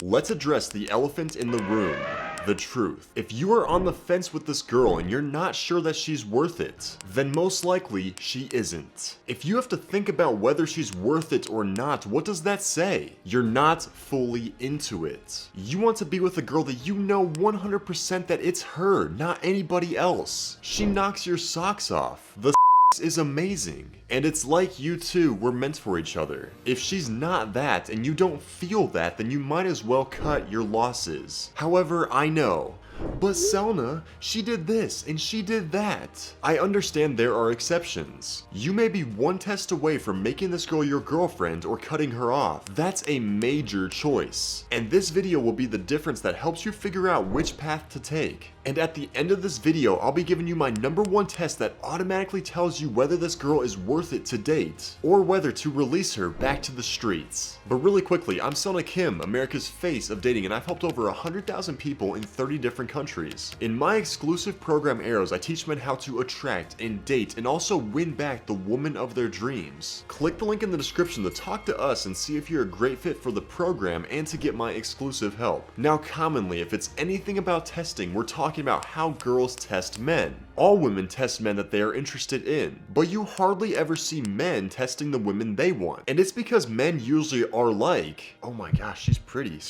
Let's address the elephant in the room. The truth. If you are on the fence with this girl and you're not sure that she's worth it, then most likely she isn't. If you have to think about whether she's worth it or not, what does that say? You're not fully into it. You want to be with a girl that you know 100% that it's her, not anybody else. She knocks your socks off. The is amazing, and it's like you two were meant for each other. If she's not that and you don't feel that, then you might as well cut your losses. However, I know, but Selna, she did this and she did that. I understand there are exceptions. You may be one test away from making this girl your girlfriend or cutting her off. That's a major choice. And this video will be the difference that helps you figure out which path to take. And at the end of this video, I'll be giving you my #1 test that automatically tells you whether this girl is worth it to date, or whether to release her back to the streets. But really quickly, I'm Selna Kim, America's face of dating, and I've helped over 100,000 people in 30 different countries. In my exclusive program Arrows, I teach men how to attract and date and also win back the woman of their dreams. Click the link in the description to talk to us and see if you're a great fit for the program and to get my exclusive help. Now, commonly, if it's anything about testing, we're talking about how girls test men. All women test men that they are interested in, but you hardly ever see men testing the women they want. And it's because men usually are like, oh my gosh, she's pretty,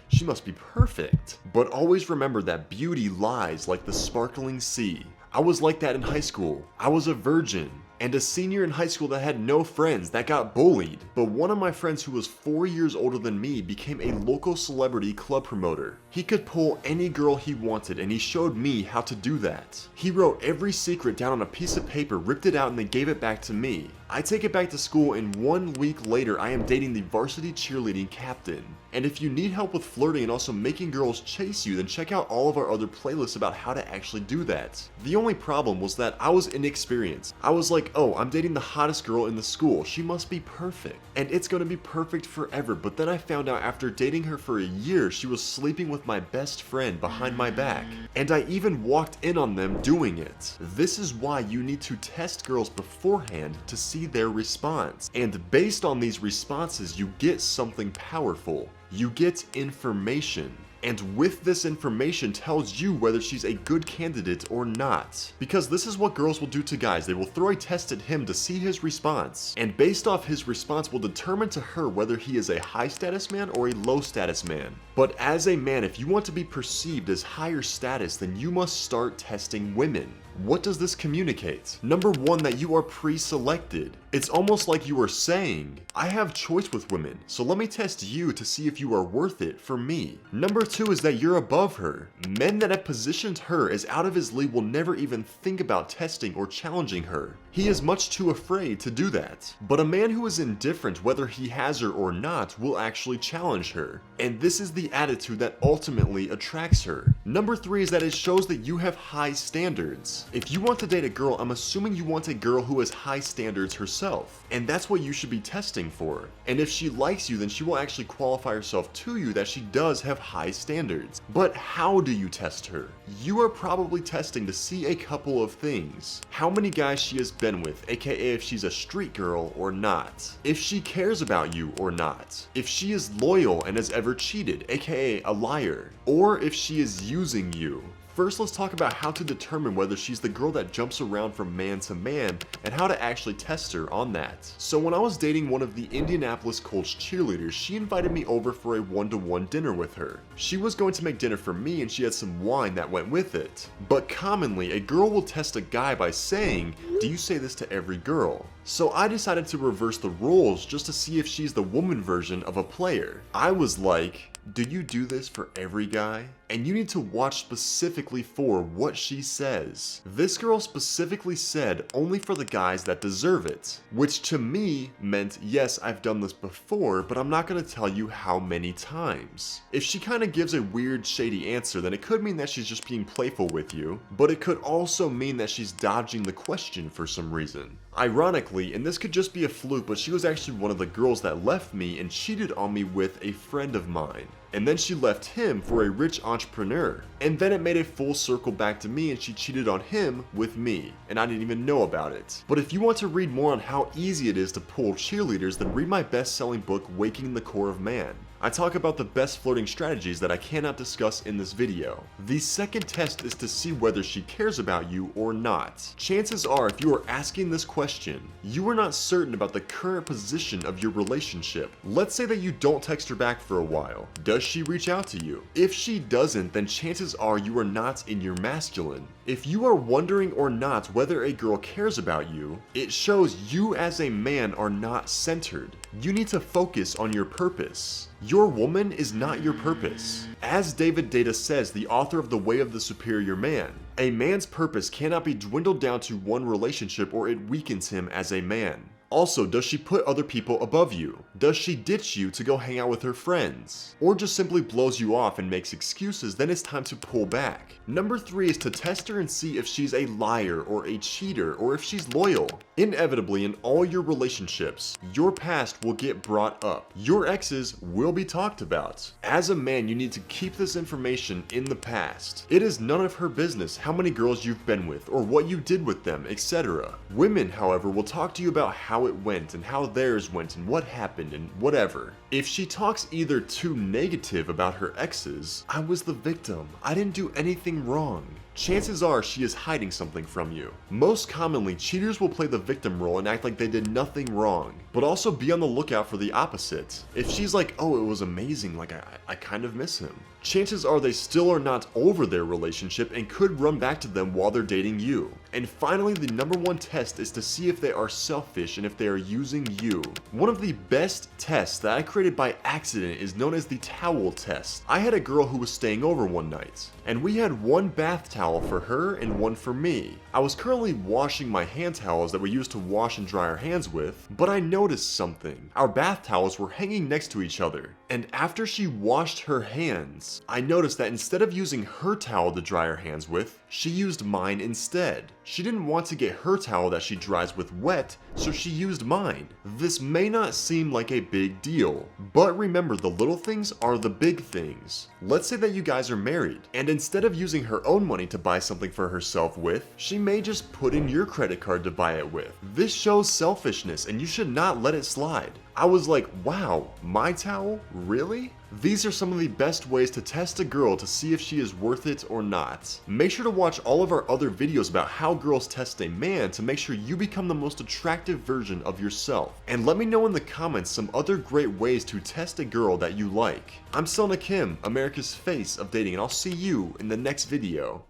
she must be perfect. But always remember that beauty lies like the sparkling sea. I was like that in high school. I was a virgin and a senior in high school that had no friends, that got bullied. But one of my friends who was 4 years older than me became a local celebrity club promoter. He could pull any girl he wanted, and he showed me how to do that. He wrote every secret down on a piece of paper, ripped it out, and then gave it back to me. I take it back to school, and 1 week later I am dating the varsity cheerleading captain. And if you need help with flirting and also making girls chase you, then check out all of our other playlists about how to actually do that. The only problem was that I was inexperienced. I was like, oh, I'm dating the hottest girl in the school, she must be perfect, and it's gonna be perfect forever. But then I found out after dating her for a year, she was sleeping with my best friend behind my back, and I even walked in on them doing it. This is why you need to test girls beforehand to see their response, and based on these responses you get something powerful. You get information. And with this information tells you whether she's a good candidate or not. Because this is what girls will do to guys. They will throw a test at him to see his response. And based off his response will determine to her whether he is a high status man or a low status man. But as a man, if you want to be perceived as higher status, then you must start testing women. What does this communicate? #1, that you are pre-selected. It's almost like you are saying, I have choice with women, so let me test you to see if you are worth it for me. #2 is that you're above her. Men that have positioned her as out of his league will never even think about testing or challenging her. He is much too afraid to do that. But a man who is indifferent whether he has her or not will actually challenge her. And this is the attitude that ultimately attracts her. #3 is that it shows that you have high standards. If you want to date a girl, I'm assuming you want a girl who has high standards herself. And that's what you should be testing for. And if she likes you, then she will actually qualify herself to you that she does have high standards. But how do you test her? You are probably testing to see a couple of things. How many guys she has been with, aka if she's a street girl or not. If she cares about you or not. If she is loyal and has ever cheated, aka a liar. Or if she is using you. First, let's talk about how to determine whether she's the girl that jumps around from man to man and how to actually test her on that. So when I was dating one of the Indianapolis Colts cheerleaders, she invited me over for a 1-to-1 dinner with her. She was going to make dinner for me and she had some wine that went with it. But commonly, a girl will test a guy by saying, do you say this to every girl? So I decided to reverse the roles just to see if she's the woman version of a player. I was like, do you do this for every guy? And you need to watch specifically for what she says. This girl specifically said only for the guys that deserve it, which to me meant yes, I've done this before, but I'm not gonna tell you how many times. If she kind of gives a weird shady answer, then it could mean that she's just being playful with you, but it could also mean that she's dodging the question for some reason. Ironically, and this could just be a fluke, but she was actually one of the girls that left me and cheated on me with a friend of mine. And then she left him for a rich entrepreneur. And then it made a full circle back to me and she cheated on him with me. And I didn't even know about it. But if you want to read more on how easy it is to pull cheerleaders, then read my best-selling book, Waking the Core of Man. I talk about the best flirting strategies that I cannot discuss in this video. The second test is to see whether she cares about you or not. Chances are, if you are asking this question, you are not certain about the current position of your relationship. Let's say that you don't text her back for a while. Does she reach out to you? If she doesn't, then chances are you are not in your masculine. If you are wondering or not whether a girl cares about you, it shows you as a man are not centered. You need to focus on your purpose. Your woman is not your purpose. As David Data says, the author of The Way of the Superior Man, a man's purpose cannot be dwindled down to one relationship or it weakens him as a man. Also, does she put other people above you? Does she ditch you to go hang out with her friends? Or just simply blows you off and makes excuses, then it's time to pull back. Number 3 is to test her and see if she's a liar or a cheater or if she's loyal. Inevitably, in all your relationships, your past will get brought up. Your exes will be talked about. As a man, you need to keep this information in the past. It is none of her business how many girls you've been with or what you did with them, etc. Women, however, will talk to you about how it went and how theirs went and what happened and whatever. If she talks either too negative about her exes, I was the victim, I didn't do anything wrong, chances are she is hiding something from you. Most commonly, cheaters will play the victim role and act like they did nothing wrong, but also be on the lookout for the opposite. If she's like, oh, it was amazing, like I kind of miss him, chances are they still are not over their relationship and could run back to them while they're dating you. And finally, the number 1 test is to see if they are selfish and if they are using you. One of the best tests that I created by accident is known as the towel test. I had a girl who was staying over one night, and we had one bath towel for her and one for me. I was currently washing my hand towels that we used to wash and dry our hands with, but I noticed something. Our bath towels were hanging next to each other, and after she washed her hands, I noticed that instead of using her towel to dry her hands with, she used mine instead. She didn't want to get her towel that she dries with wet, so she used mine. This may not seem like a big deal, but remember, the little things are the big things. Let's say that you guys are married, and instead of using her own money to buy something for herself with, she may just put in your credit card to buy it with. This shows selfishness, and you should not let it slide. I was like, wow, my towel? Really? These are some of the best ways to test a girl to see if she is worth it or not. Make sure to watch all of our other videos about how girls test a man to make sure you become the most attractive version of yourself. And let me know in the comments some other great ways to test a girl that you like. I'm Selna Kim, America's face of dating, and I'll see you in the next video.